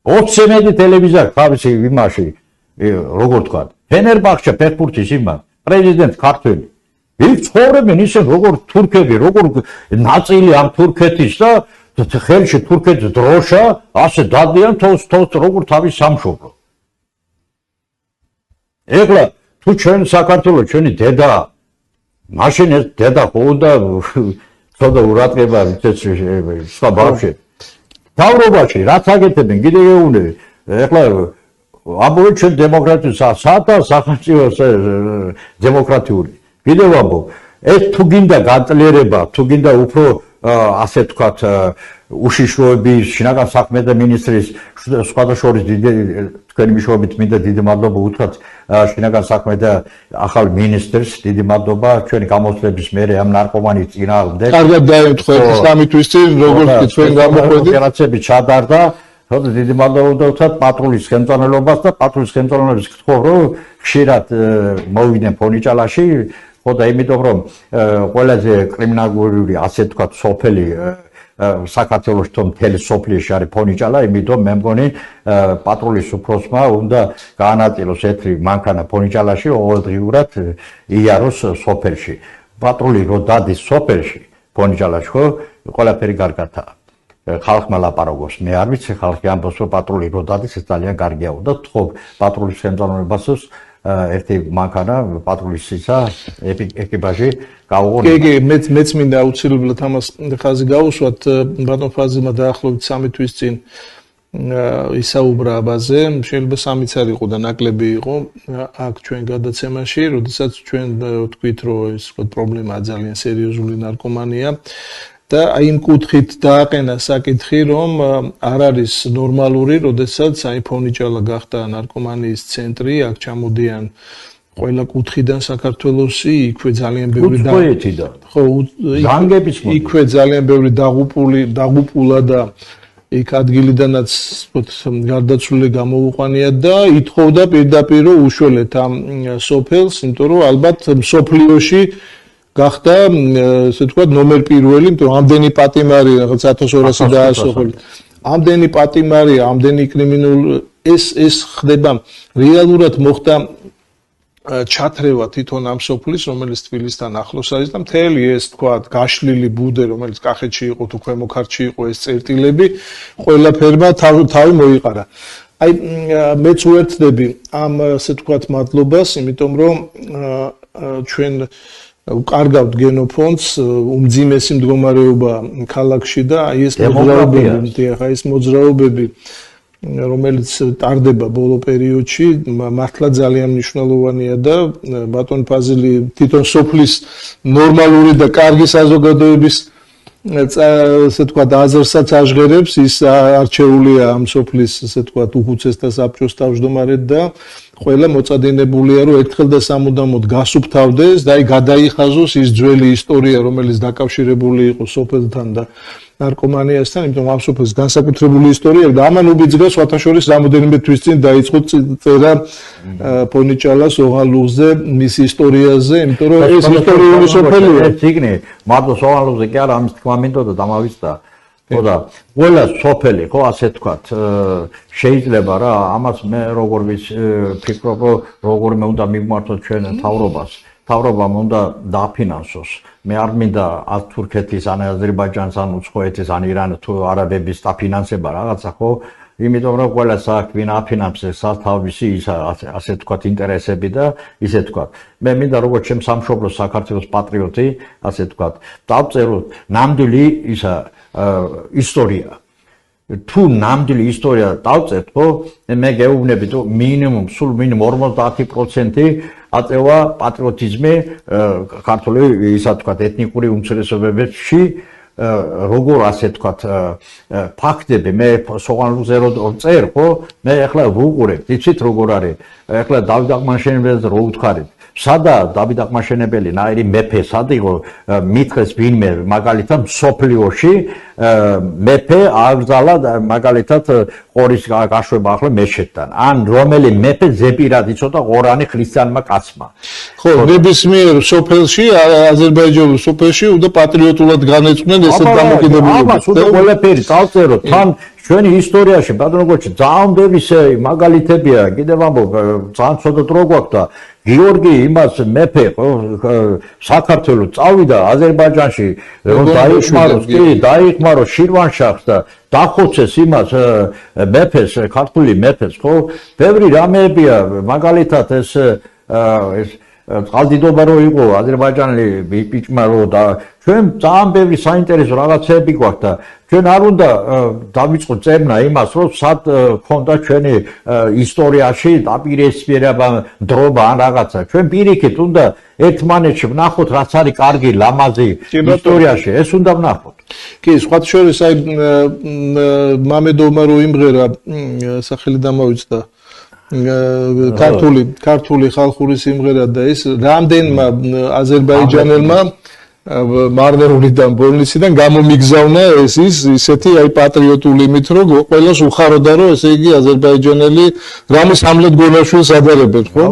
20 ტელევიზია თავისი იმაში როგორ თქვა ფენერბახჩე ფეხბურთის იმან პრეზიდენტ ქართველი ის ცხოვრებენ ისე როგორ თურქები როგორ ნაწილი ამ თურქეთის და ხელში თურქეთის დროშა ასე დადიან თოს როგორ თავის სამშობლო ეხლა თუ ჩვენ საქართველოს ჩვენი დედა მაშინ ეს დედა ხო და ცოტა ურატყება სხვა ბავშვი თავრობაში რაც აკეთებენ კიდე ეუნები ეხლა ამბობენ ჩვენ დემოკრატია საათა სახელმწიფო დემოკრატიული კიდევ ამბობ ეს თუ გინდა განძლიერება თუ გინდა უფრო ასე თქვათ უშიშროების შინაგან საქმეთა მინისტრის სხვადასხვა თქვენი მიშვებით მინდა დიდი მადლობა უთხრათ შინაგან საქმეთა ახალ მინისტრს დიდი მადლობა ჩვენი გამოსვლების მერე ამ ნარკომანის წინააღმდეგ კარგად დაემთხვა სამი თვის წინ როგორც თქვენ გამოყვედით ოპერაციები ჩადარდა დიდი მადლობა უთხრათ პატრულის ხელმძღვანელობას და პატრულის ხელმძღვანელობის გთხოვ რომ ხშირად მოვიდნენ ფონიჭალაში ხო და იმიტომ რომ ყველაზე კრიმინალური ასე თქვათ სოფელი საქართველოს თომ მთელი სოფლიოში არის ფონიჭალა იმიტომ მე მგონი პატრულის უფროსმა უნდა გაანაწილოს ეთრი მანქანა ფონიჭალაში ყოველდღიურად იაროს სოფელში პატრული რო დადის სოფელში ფონიჭალაში ხო ყველაფერი კარგადაა ხალხმა ლაპარაკობს მე არ ვიცი ხალხი ამბობს რომ პატრული რო დადის ეს ძალიან კარგია და თქო პატრულის ხელმძღვანელობასაც ერთი მანქანა პატრულისა ეკიპაჟი გაუღო. კი, მეც მინდა აუცილებლად ამას ხაზი გავუსვათ ბატონ ფაზილმა დაახლოებით 3 თვის წინ ისაუბრა აბაზე, შეიძლება 3-იც არ იყო და ნაკლები იყო აქ ჩვენ გადაცემაში, როდესაც ჩვენ ვთქვით რომ ეს პრობლემაა ძალიან სერიოზული ნარკომანია. და აი იმ კუთხით დააყენა საკითხი, რომ არ არის ნორმალური, როდესაც აი ფონიჭალა გახდა ნარკომანიის центრი, აქ ჩამოდიან ყველა კუთხიდან საქართველოსი, იქვე ძალიან ბევრი ხო, ზანგების იქვე ძალიან ბევრი დაღუპულა და იქ ადგილიდანაც გარდაცვლილი გამოუყვანიათ და ითხოვდა პირდაპირ უშველეთ ამ სოფელს, იმიტომ რომ ალბათ სოფლიოში გახდა ესე თქვა ნომერ პირველი, იმიტომ რომ ამდენი პატიმარი რაღაც 1200 დაასახული. ამდენი პატიმარი, ამდენი კრიმინალური ეს ხდება რეალურად მოხდა ჩათრევა თვითონ ამ სოფლის, რომელიც თბილისთან ახლოს არის და მთელი ეს თქვა გაშლილი ბუდე, რომელიც კახეთში იყო თუ ქვემო ქართლში იყო ეს წერტილები, ყველაფერმა თავი მოიყარა. აი მეც უერთდები ამ ესე თქვა მადლობას, იმიტომ რომ ჩვენ უკარგავთ გენოფონდს, უმძიმესი მდგომარეობა ქალაქში და აი ეს მოძრაობები, რომელიც ტარდება ბოლო პერიოდში, მართლა ძალიან მნიშვნელოვანია და ბატონ ფაზილი თვითონ სოფლის ნორმალური და კარგი საზოგადოების ესე თქვა აზრსაც აჟღერებს, ის არჩეულია ამ სოფლის ესე თქვა უხუცესთა საბჭოს თავმჯდომარედ და ყველა მოწადინებულია რომ ერთხელ და სამუდამოდ გასუფთავდეს და აი გადაიხაზოს ის ძველი ისტორია, რომელიც დაკავშირებული იყო სოფელთან და ნარკომანიასთან, იმიტომ რომ ამ სოფელს განსაკუთრებული ისტორია და ამან უბიძგას სხვათაშორის რამოდენიმე თვის წინ დაიწყო წერა ფონიჭალას ოღალუზე მის ისტორიაზე, იმიტომ რომ ეს ისტორიული სოფელია. ციგნი მადლობს ოღალუზე კი არა ამის თქმა მინდოდა და დამავიწყდა. ხო და ყველა სოფელი ხო ასე თქვათ შეიძლება რა ამას მე როგორ ვფიქრობ რომ როგორმე უნდა მივმართოთ ჩვენ თავრობას თავრობამ უნდა დააფინანსოს მე არ მინდა ან თურქეთის ან აზერბაიჯანის ან უცხოეთის ან ირანის თუ არაბების დაფინანსება რაღაცა ხო იმიტომ რომ ყველა საქმე აფინანსებს თავისი ასე თქვათ ინტერესები და ისე თქვათ მე მინდა როგორც ჩემ სამშობლოს საქართველოს პატრიოტი ასე თქვათ დავწეროთ ნამდვილი ისა ისტორია თუ ნამდვილი ისტორია დავწერთ ხო მე გეუბნებით რომ მინიმუმ სულ მინიმუმ 50% აწევა პატრიოტიზმი ქართული ისა თქვათ ეთნიკური უმცირესობებში როგორ ასე თქვათ ფაქტები მე სოღანლუზე რო წერ ხო მე ახლა ვუყურებ იცით როგორ არის ახლა დავით აღმაშენებელს რო უთხარით სადა დავით აღმაშენებელი ნაირი მეფე სად იყო მითხეს ვინმე მაგალითად სოფლიოში მეფე აგზალა მაგალითად ყორის გაშვება ახლა მეჩეთთან ან რომელი მეფე ზეპირად იცოდა ყორანი ქრისტიანმა კაცმა ხო ნებისმიერ სოფელში აზერბაიჯანულ სოფელში უნდა პატრიოტულად განეწყვნენ ესეთ დამოკიდებულებას ამას უნდა ყველაფერი წავწეროთ თან ჩვენი ისტორიაში ბატონო გოჩი ძალიან ბევრი მაგალითებია, კიდევ ამბობ, ძალიან ცოტა დრო გვაქვს და გიორგი იმას მეფე საქართველოს წავიდა აზერბაიჯანში, რომ დაიხმაროს შირვანშაჰს და დახოცეს იმას მეფეს, ქართული მეფეს, ხო? ბევრი რამეებია, მაგალითად ეს წყალდიდობა რო იყო აზერბაიჯანელი ბიჭმა რო და ჩვენ ძალიან ბევრი საინტერესო რაღაცები გვაქვს და ჩვენ არ უნდა დავიწყოთ წერნა იმას, რომ სად ქონდა ჩვენი ისტორიაში დაპირისპირება, დროება ან რაღაცა. ჩვენ პირიქით უნდა ერთმანეთში ვნახოთ, რაც არის კარგი, ლამაზი ისტორიაში, ეს უნდა ვნახოთ. კი, სხვა შორის აი მამედოვმა რო იმღერა, სახელი დამავიწყდა ქართული ხალხური სიმღერა და ის რამდენმა აზერბაიჯანელმა მარნეულიდან ბოლნისიდან გამომიგზავნა ეს ისეთი აი პატრიოტული იმით რომ ყველას უხაროდა რომ ესე იგი აზერბაიჯანელი რამის ამლად გონაშვილს ადარებენ ხო?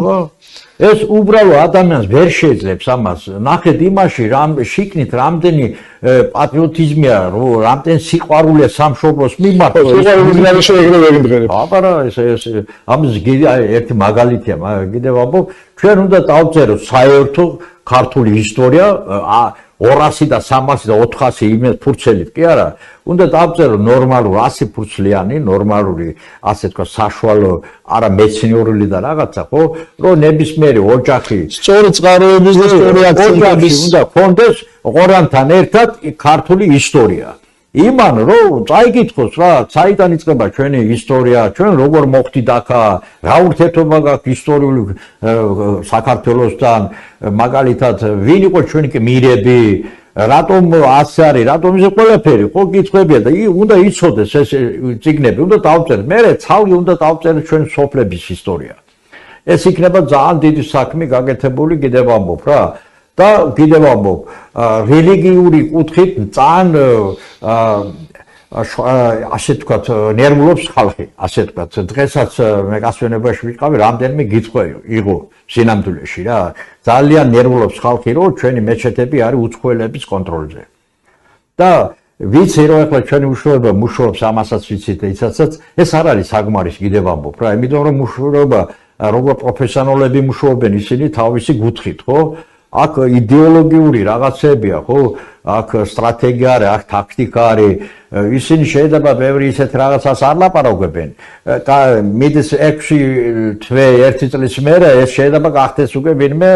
ეს უბრალო ადამიანს ვერ შეძლებს ამას. ნახეთ იმაში შიგნით რამდენი პატრიოტიზმია, რამდენი სიყვარულია სამშობლოს მიმართ. სიყვარულის განშე ეგრევე ვიმღერებ. აბარა ეს ამის ერთი მაგალითია, კიდევ ამბობ, ჩვენ უნდა დავწეროთ საერთო ქართული ისტორია 200 და 300 და 400 იმის ფურცელით კი არა, უნდა დავწეროთ ნორმალურ 100 ფურცლიანი, ნორმალური, ასე თქვა, საშუალო, არა მეცნიერული და რაღაცა, ხო? რომ ნებისმიერი ოჯახი სწორი წყაროების და სწორი აქცენტების უნდა ქონდეს ყორანთან ერთად ქართული ისტორია. იმან რომ წაიკითხოს რა, საიდან იწყება ჩვენი ისტორია, ჩვენ როგორ მოხდით აქა, რა ურთიერთობა გაქვს ისტორიული საქართველოსთან, მაგალითად, ვინ იყო ჩვენი მირები, რატომ ასე არის, რატომ ისე ყველაფერი, ხო კითხვებია და უნდა იცოდეს ეს წიგნები, უნდა დავწეროთ. მე ცალკე უნდა დავწეროთ ჩვენი სოფლების ისტორია. ეს იქნება ძალიან დიდი საქმე გაკეთებული, კიდევ ამბობ რა. და კიდევ ამბობ, რელიგიური კუთხით ძალიან ასე თქვათ, ნერვულობს ხალხი, ასე თქვათ. დღესაც მე გასვენებაში ვიყავი, რამდენიმე კითხვა იყო სინამდვილეში რა. ძალიან ნერვულობს ხალხი, რომ ჩვენი მეჩეთები არის უცხოელების კონტროლზე. და ვიცი რომ ახლა ჩვენი უშუალობა მუშაობს ამასაც ვიცით და ისაცაც ეს არ არის საგმარის კიდევ ამბობ რა. იმიტომ რომ უშუალობა როგორ პროფესიონალები მუშაობენ ისინი თავისი კუთხით, ხო? აქ იდეოლოგიური რაღაცებია, ხო? აქ სტრატეგია არის, აქ ტაქტიკა არის. ისინი შეიძლება ბევრი ისეთ რაღაცას არ ლაპარაკობენ. მიდის 6 თვე 1 წლის მერე ეს შეიძლება გახდეს უკვე ვინმე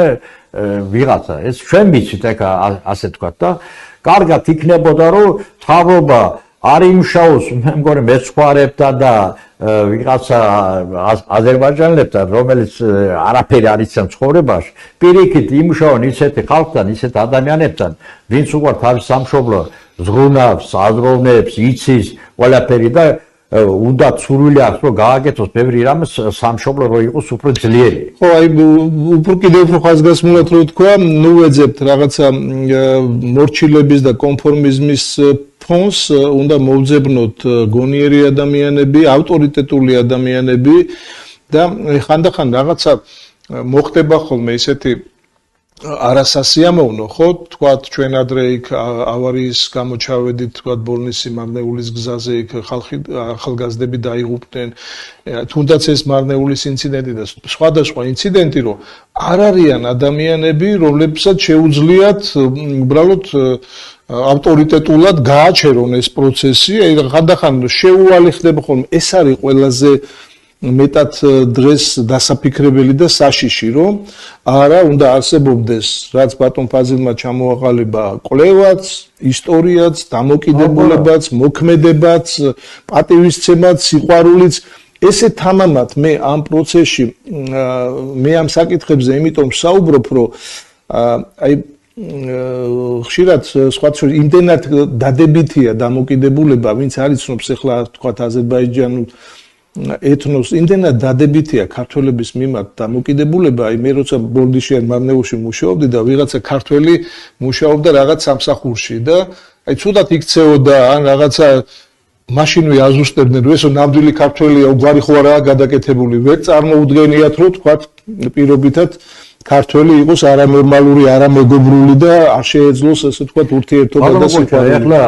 ვიღაცა. ეს ჩვენ ვიცით ეხა ასე თქვათ და კარგად იქნებოდა რომ თავობა არ იმშაოს მე მგონი მეცხვარებთან და ვიღაცა აზერბაიჯანელებთან, რომელიც არაფერი არ იციან ცხოვრებაში, პირიქით იმუშაონ ისეთი ხალხთან, ისეთ ადამიანებთან, ვინც უყვართ თავის სამშობლო, ზღუნავს, აზროვნებს, იცის ყველაფერი და უნდა სურვილი აქვს რომ გააკეთოს ბევრი რამე სამშობლო რო იყოს უფრო ძლიერი. ხო, აი უფრო კიდევ უფრო ხაზგასმულად რო თქვა, ნუ ვეძებთ რაღაცა მორჩილების და კონფორმიზმის ფონს, უნდა მოვძებნოთ გონიერი ადამიანები, ავტორიტეტული ადამიანები და ხანდახან რაღაცა მოხდება ხოლმე ისეთი არასასიამოვნო, ხო, თქვათ ჩვენ ადრე იქ ავარიის გამო ჩავედით, თქვათ ბოლნისი მარნეულის გზაზე იქ ახალგაზრდები დაიღუპნენ, თუნდაც ეს მარნეულის ინციდენტი და სხვადასხვა ინციდენტი, რომ არ არიან ადამიანები, რომლებსაც შეუძლიათ უბრალოდ ავტორიტეტულად გააჩერონ ეს პროცესი, აი ხანდახან შეუვალი ხდება ხოლმე, ეს არის ყველაზე მეტად დღეს დასაფიქრებელი და საშიში, რომ არა უნდა არსებობდეს, რაც ბატონ ფაზილმა ჩამოაყალიბა, კვლევაც, ისტორიაც, დამოკიდებულებაც, მოქმედებაც, პატივისცემაც, სიყვარულიც. ესე თამამად მე ამ პროცესში მე ამ საკითხებზე იმიტომ საუბრობ, რომ აი ხშირად სხვა შორის იმდენად დადებითია დამოკიდებულება, ვინც არ იცნობს ახლა თქვათ აზერბაიჯანულ ეთნოს, იმდენად დადებითია ქართველების მიმართ დამოკიდებულება, აი მე როცა ბოლნისში ან მარნეულში მუშაობდი და ვიღაცა ქართველი მუშაობდა რაღაც სამსახურში და აი ცუდად იქცეოდა ან რაღაცა მაშინვე აზუსტებდნენ, რომ ესო ნამდვილი ქართველია, უგვარი ხო არაა გადაკეთებული, ვერ წარმოუდგენიათ, რომ თქვათ პირობითად ქართველი იყოს არანორმალური, არამეგობრული და არ შეეძლოს ესე ვთქვათ ურთიერთობა და სიყვარული. ეხლა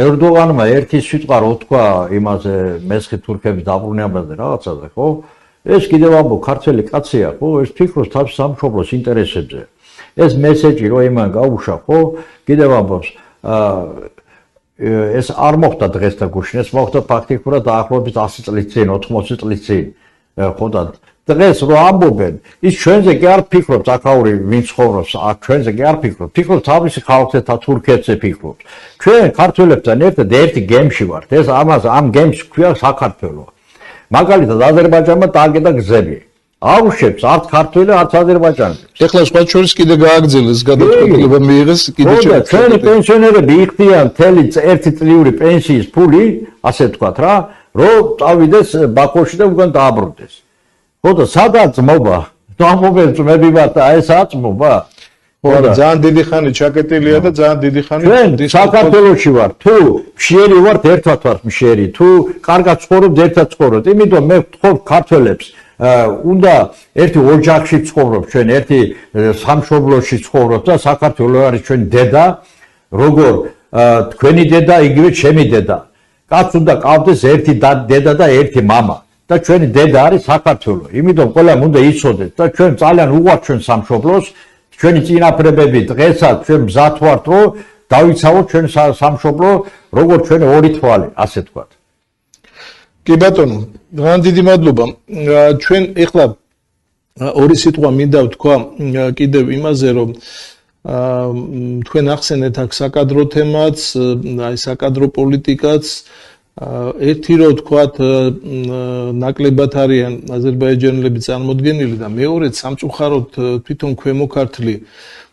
ერდოღანმა ერთი სიტყვა რო თქვა იმაზე მესხი თურქების დაბრუნებაზე რაღაცაზე, ხო? ეს კიდევ ამბობ ქართველი კაცია, ხო? ეს ფიქრობს თავის სამშობლოს ინტერესებზე. ეს მესეჯი რო იმან გაუშვა, ხო? კიდევ ამბობს ეს არ მოხდა დღეს და გუშინ, ეს მოხდა ფაქტიკურად დაახლოებით 100 წლის წინ, 80 წლის წინ. ხო და დღეს რო ამბობენ, ის ჩვენზე კი არ ფიქრობს, აქაური ვინც ცხოვრობს, აქ ჩვენზე კი არ ფიქრობს, ფიქრობს თავისი ხალხზე და თურქეთზე ფიქრობს. ჩვენ ქართველებთან ერთად ერთი გემში ვართ. ეს ამ გემს ქვია საქართველო. მაგალითად აზერბაიჯანმა დააგება გზები. აუშვებს არც ქართველი, არც აზერბაიჯანი. ეხლა სხვა შორის კიდე გააგრძელეს გადაწყვეტილება მიიღეს კიდე ჩვენი პენსიონერები იხდიან მთელი ერთი წლიური პენსიის ფული, ასე ვთქვათ რა, რომ წავიდეს ბაქოში და უკან დააბრუნდეს. ხო და სადაც ძმობა? დამობენ ძმები ვართ და ეს აწმობა? ხო და ძალიან დიდი ხანი ჩაკეტილია და ძალიან დიდი ხანი ჩვენ საქართველოში ვართ. თუ მშიერი ვართ, ერთად ვართ მშიერი. თუ კარგად ცხოვრობთ, ერთად ცხოვრობთ. იმიტომ მე ვთხოვ ქართველებს უნდა ერთი ოჯახში ცხოვრობთ, ჩვენ ერთი სამშობლოში ცხოვრობთ და საქართველო არის ჩვენი დედა, როგორ თქვენი დედა, იგივე ჩემი დედა. კაც უნდა ყავდეს ერთი დედა და ერთი მამა. და ჩვენი დედა არის საქართველო. იმიტომ ყველამ უნდა იცოდეთ და ჩვენ ძალიან უყვართ ჩვენ სამშობლოს, ჩვენი წინაპრებები დღესაც ჩვენ მზად ვართ, რომ დავიცავოთ ჩვენ სამშობლო, როგორც ჩვენი ორი თვალი, ასე ვთქვათ. კი ბატონო, ძალიან დიდი მადლობა. ჩვენ ეხლა ორი სიტყვა მინდა ვთქვა კიდევ იმაზე, რომ თქვენ ახსენეთ აქ საკადრო თემაც, აი საკადრო პოლიტიკაც. ერთი რო ვთქვათ ნაკლებად არიან აზერბაიჯანელები წარმოდგენილი და მეორედ სამწუხაროდ თვითონ ქვემო ქართლი,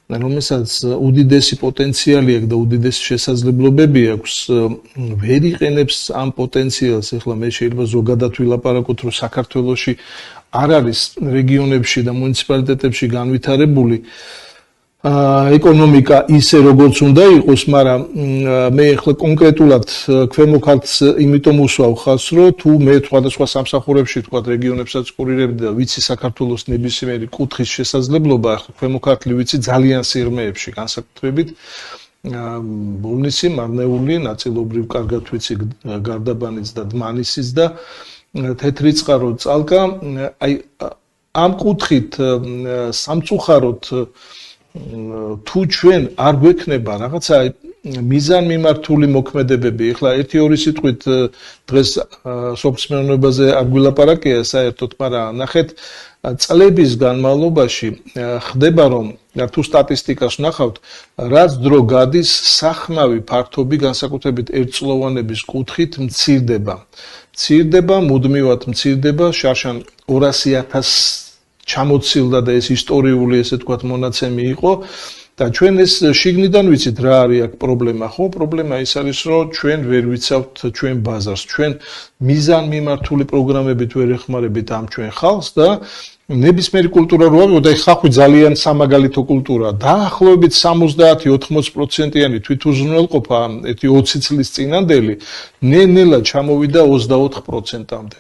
რომელსაც უდიდესი პოტენციალი აქვს და უდიდესი შესაძლებლობები აქვს, ვერ იყენებს ამ პოტენციალს. ეხლა მე შეიძლება ზოგადად ვილაპარაკოთ, რომ საქართველოში არ არის რეგიონებში და მუნიციპალიტეტებში განვითარებული ეკონომიკა ისე როგორც უნდა იყოს, მაგრამ მე ახლა კონკრეტულად ქვემო ქართლს იმიტომ უსვავ ხაზს, რომ თუ მე სხვადასხვა სამსახურებში თქვა რეგიონებსაც კურირებდი და ვიცი საქართველოს ნებისმიერი კუთხის შესაძლებლობა, ახლა ქვემო ქართლი ვიცი ძალიან სიღრმეებში განსაკუთრებით ბოლნისი, მარნეული, ნაწილობრივ კარგად ვიცი გარდაბანის და დმანისის და თეთრიწყარო წალკა. აი ამ კუთხით სამწუხაროდ თუ ჩვენ არ გვექნება რაღაცა მიზანმიმართული მოქმედებები, ეხლა 1-2 სიტყვით დღეს სოფლმეურნეობაზე არ გვილაპარაკია საერთოდ, მაგრამ ნახეთ წლების განმავლობაში ხდება, რომ თუ სტატისტიკას ვნახავთ, რაც დრო გადის სახნავი ფართობი განსაკუთრებით ერთწლოვანების კუთხით მცირდება, მუდმივად მცირდება, შარშან 200,000 ჩამოცილდა და ეს ისტორიული ესე ვთქვათ მონაცემი იყო და ჩვენ ეს შიგნიდან ვიცით რა არის აქ პრობლემა, ხო? პრობლემა ის არის, რომ ჩვენ ვერ ვიცავთ ჩვენ ბაზარს, ჩვენ მიზანმიმართული პროგრამებით ვერ ეხმარებით ამ ჩვენ ხალხს და ნებისმიერი კულტურა რო ავიღოთ, აი ხახვი ძალიან სამაგალითო კულტურაა. დაახლოებით 70-80%-იანი თვითუზრუნველყოფა 20 წლის წინანდელი ნელ-ნელა ჩამოვიდა 24%-მდე.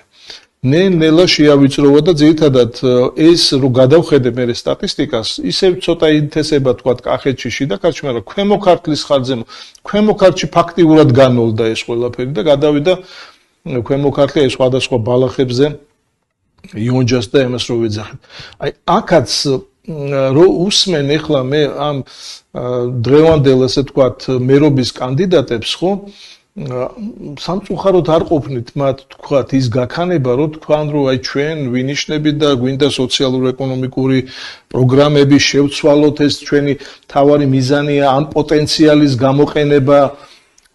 ნელ-ნელა შეავიწროვა და ძირითადად ეს რო გადავხედე მე სტატისტიკას, ისევ ცოტა ინთესება თქვა კახეთში, შიდა ქართლში, მაგრამ ქვემო ქართლის ხარჯზე, ქვემო ქართლში ფაქტიურად განოლდა ეს ყველაფერი და გადავიდა ქვემო ქართლი ეს სხვადასხვა ბალახებზე იონჯას და იმას რო ვეძახეთ. აი აქაც რო უსმენ ეხლა მე ამ დღევანდელ ასე ვთქვათ მერობის კანდიდატებს, ხო? სამწუხაროდ არ ყოფნით მათ თქვათ ის გაქანება, რომ თქვან რომ აი ჩვენ ვინიშნებით და გვინდა სოციალურ-ეკონომიკური პროგრამები შევცვალოთ, ეს ჩვენი თავარი მიზანია ამ პოტენციალის გამოყენება.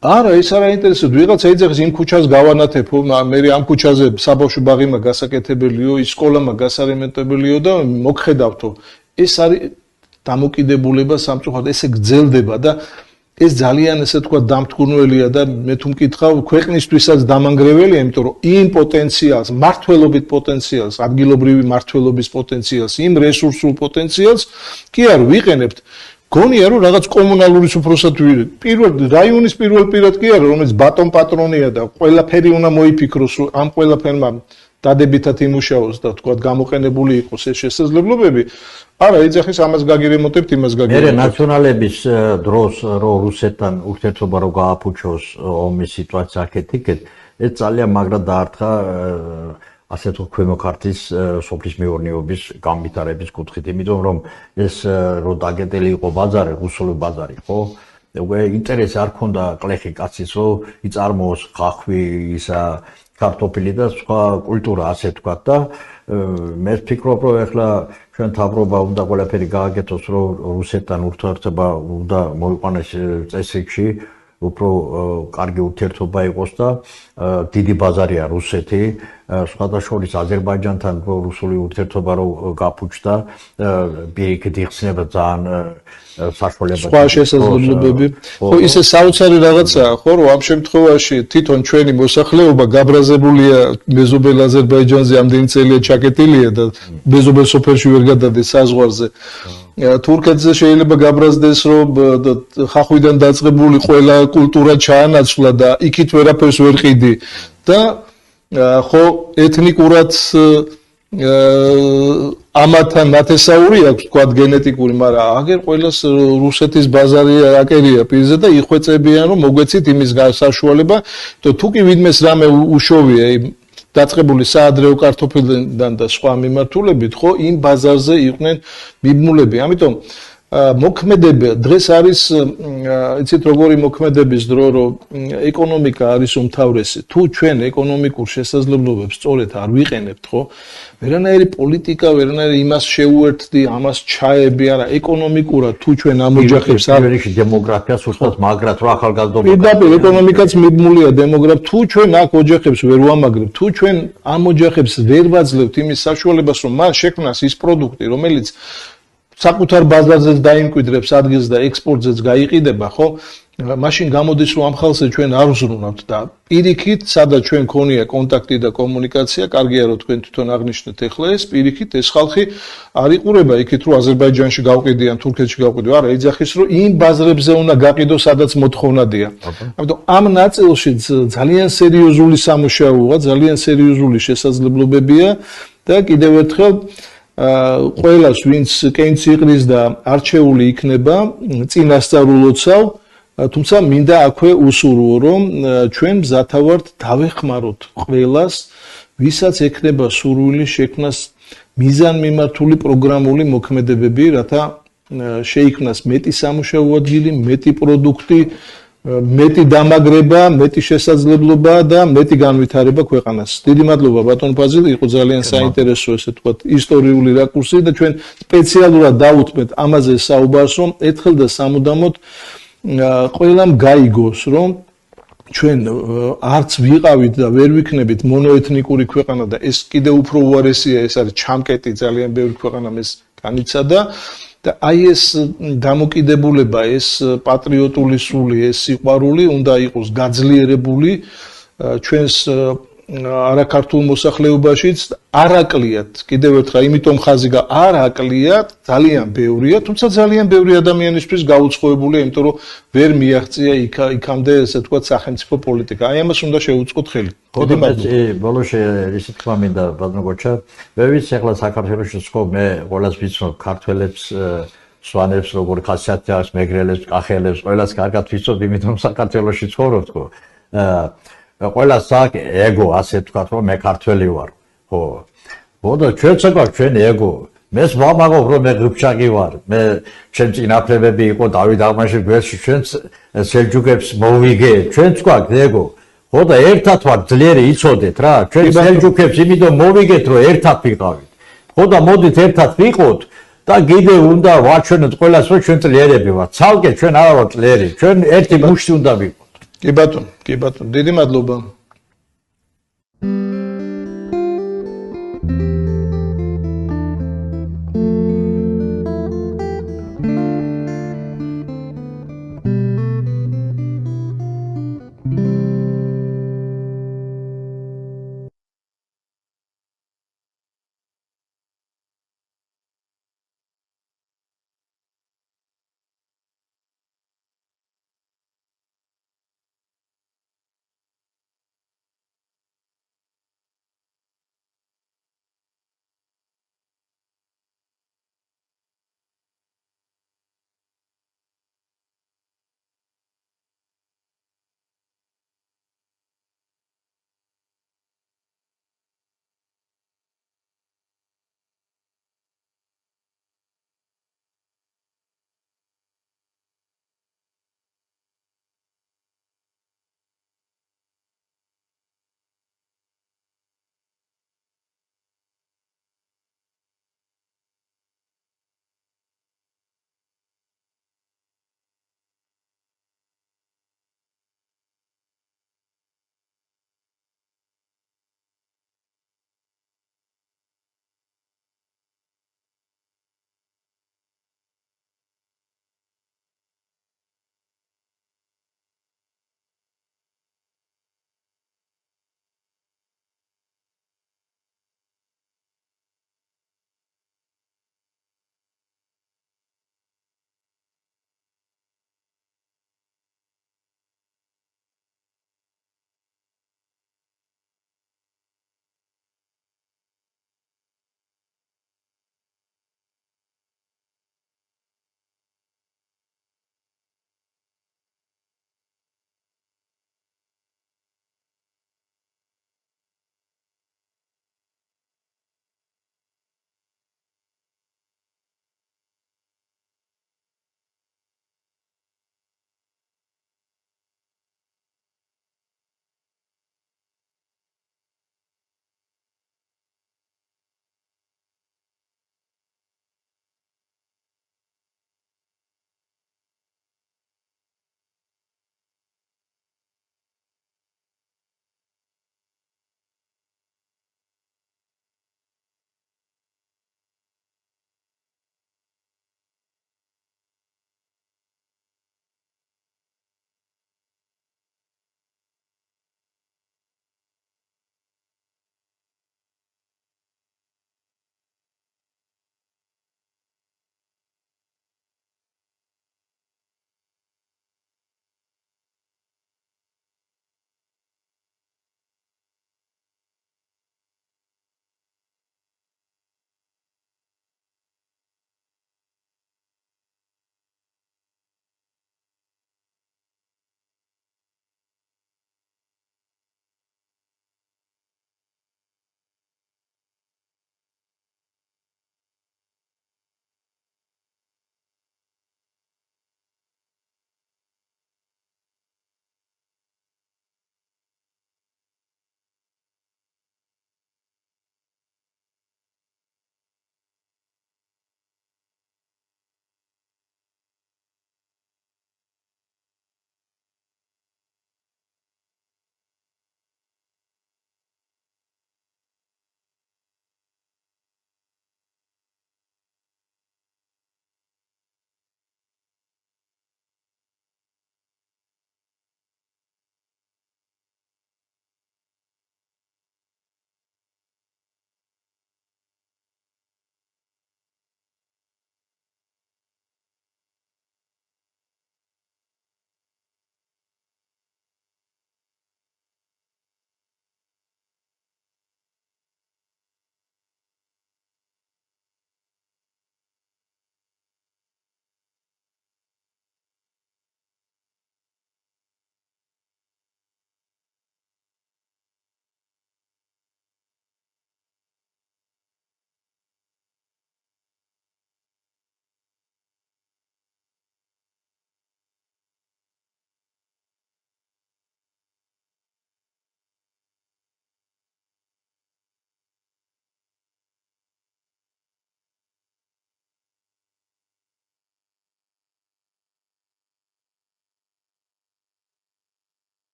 არა, ეს არ აინტერესებს. ვიღაცა ეძახის იმ ქუჩას გავანათებო, მე ამ ქუჩაზე საბავშვო ბაღი მაგ გასაკეთებელიო, ის სკოლა მაგ გასარემონტებელიო და მოგხედავთო. ეს არის დამოკიდებულება სამწუხაროდ, ესე გრძელდება და ეს ძალიან ესე თქვა დამთგუნველია და მე თუ მკითხავ ქვეყნისთვისაც დამანგრეველია, იმიტომ რომ იმ პოტენციალს, მართლობით პოტენციალს, ადგილობრივი მართლობის პოტენციალს, იმ რესურსულ პოტენციალს კი არ ვიყენებთ. გონია რომ რაღაც კომუნალური უფროსად პირველ რაიონის პირველ პირად კი არა რომელიც ბატონ პატრონია და ყველაფერი უნდა მოიფიქროს რომ ამ ყველაფერმა დადებითად იმუშაოს და თქვა გამოყენებული იყოს ეს შესაძლებლობები არა ეძახის ამას გაგირემონტებთ იმას გაგირემონტებთ მე ნაციონალების დროს რომ რუსეთთან ურთიერთობა რო გააფუჩოს ომის სიტუაცია აქეთ-იქეთ ეს ძალიან მაგრად დაარტყა ასე თუ ქვემო ქართლის სოფლის მეურნეობის განვითარების კუთხით იმიტომ რომ ეს რო დაგეტელი იყო ბაზარი რუსული ბაზარი ხო უკვე ინტერესი არ ქონდა კლეხი კაცის რომ იწარმოოს ხახვი ისა კარტოფილი და სხვა კულტურა ასე თქვა და მე ვფიქრობ რომ ეხლა ჩვენ თავრობა უნდა ყველაფერი გააკეთოს რომ რუსეთთან ურთიერთობა უნდა მოიყვანოს წესრიგში უფრო კარგი ურთიერთობა იყოს და დიდი ბაზარია რუსეთი სხვადასხვა აზერბაიჯანთან რუსული ურთიერთობა რო გაფუჩდა პირიქით იხსნება ძალიან საშუალება სხვა შესაძლებლობები ხო ისე საოცარი რაღაცაა ხო რომ ამ შემთხვევაში თვითონ ჩვენი მოსახლეობა გაბრაზებულია მეზობელ აზერბაიჯანზე ამდენი წელია ჩაკეტილია და მეზობელ სოფელში ვერ გადადეს საზღვარზე თურქეთზე შეიძლება გაბრაზდეს რომ ხახვიდან დაწყებული ყველა კულტურა ჩაანაცვლა და იქით ვერაფერს ვერ ყიდი და ხო ეთნიკურად ამათან ნათესაური აქვს თქვა გენეტიკური, მაგრამ აგერ ყველას რუსეთის ბაზარი აკერია პირზე და იხვეწებიან რომ მოგვეცით იმის საშუალება, თუ კი ვინმეს რამე უშოვია დაწყებული საადრეო კარტოფილიდან და სხვა მიმართულებით, ხო იმ ბაზარზე იყვნენ მიბმულები. ამიტომ მოქმედება დღეს არის იცით როგორი მოქმედების დრო რომ ეკონომიკა არის უმთავრესი თუ ჩვენ ეკონომიკურ შესაძლებლობებს სწორედ არ ვიყენებთ ხო ვერანაირი პოლიტიკა ვერანაირი იმას შეუერთდი ამას ჩაები არა ეკონომიკურად თუ ჩვენ ამოჯახებს ამერიკის დემოგრაფიას უშუალოდ მაგრად რო ახალგაზრდობა პირდაპირ ეკონომიკაც მიბმულია დემოგრაფ თუ ჩვენ აქ ოჯახებს ვერ ვამაგრებთ თუ ჩვენ ამ ოჯახებს ვერ ვაძლევთ იმის საშუალებას რომ მან შექმნას ის პროდუქტი რომელიც საკუთარ ბაზარზეც დაიმკვიდრებს ადგილს და ექსპორტზეც გაიყიდება, ხო? მაშინ გამოდის რომ ამ ხალხზე ჩვენ არ ვზრუნავთ და პირიქით, სადაც ჩვენ ქონია კონტაქტი და კომუნიკაცია, კარგია რომ თქვენ თვითონ აღნიშნეთ ახლა ეს პირიქით ეს ხალხი არ იყურება იქით რომ აზერბაიჯანში გავყიდიან, თურქეთში გავყიდიან, არა, ეძახის რომ იმ ბაზრებზე უნდა გაყიდოს, სადაც მოთხოვნადია. ამიტომ ამ ნაწილში ძალიან სერიოზული სამუშაოა, ძალიან სერიოზული შესაძლებლობებია და კიდევ ერთხელ ყველას ვინც კენც იყრის და არჩეული იქნება წინასწარულოცავ თუმცა მინდა აქვე უსურვო რომ ჩვენ მზათავართ დავეხმაროთ ყველას ვისაც ექნება სურვილი შექმნას მიზანმიმართული პროგრამული მოქმედებები რათა შეიქმნას მეტი სამუშაო ადგილი მეტი პროდუქტი მეტი დამაგრება, მეტი შესაძლებლობა და მეტი განვითარება ქვეყანას. დიდი მადლობა ბატონ ფაზილი, იყო ძალიან საინტერესო ესე თქვათ ისტორიული რაკურსი და ჩვენ სპეციალურად დავუთმეთ ამაზე საუბარს, რომ ერთხელ და სამუდამოდ ყველამ გაიგოს, რომ ჩვენ არც ვიყავით და ვერ ვიქნებით მონოეთნიკური ქვეყანა და ეს კიდევ უფრო უარესია, ეს არის ჩამკეტი ძალიან ბევრი ქვეყანამ ეს განიცადა. და აი ეს დამოკიდებულება, ეს პატრიოტული სული, ეს სიყვარული უნდა იყოს გაძლიერებული ჩვენს არაქართულ მოსახლეობაშიც არაკლიათ. კიდევ ერთხელ, იმიტომ ხაზი არაკლიათ, ძალიან ბევრია, თუმცა ძალიან ბევრი ადამიანისთვის გაუცხოებულია, იმიტომ რომ ვერ მიაღწია იქამდე, ესე ვთქვათ, სახელმწიფო პოლიტიკა. აი ამას უნდა შევუწყოთ ხელი. ბოლოში ისე თქვა მინდა ბატონო გოჩა, მე ვიცი ახლა საქართველოში ხო მე ყველას ვიცნობ ქართველებს სვანებს როგორ ხასიათი აქვს მეგრელებს, კახელებს, ყველას კარგად ვიცნობ, იმიტომ რომ საქართველოში ცხოვრობ ხო. ყველას აქვს ეგო, ასე ვთქვათ, რომ მე ქართველი ვარ. ხო. ბოდო ჩვენც აქვს ჩვენი ეგო. მეს ვამაყობ რომ მე ღრუბშაგი ვარ. მე ჩემ წინაპრებები იყო დავით აღმაშის გვერდში ჩვენც სელჯუკებს მოვიგე. ჩვენც გვაქვს ეგო. ხო და ერთად ვარ ძლიერი იცოდეთ რა. ჩვენ სელჯუკებს იმიტომ მოვიგეთ რომ ერთად ვიყავით. ხო და მოდით ერთად ვიყოთ და კიდევ უნდა ვაჩვენოთ ყველას რომ ჩვენ ძლიერები ვართ. ცალკე ჩვენ არა ვართ ძლიერი. ჩვენ ერთი მუშტი უნდა ვიყოთ. კი ბატონო, დიდი მადლობა.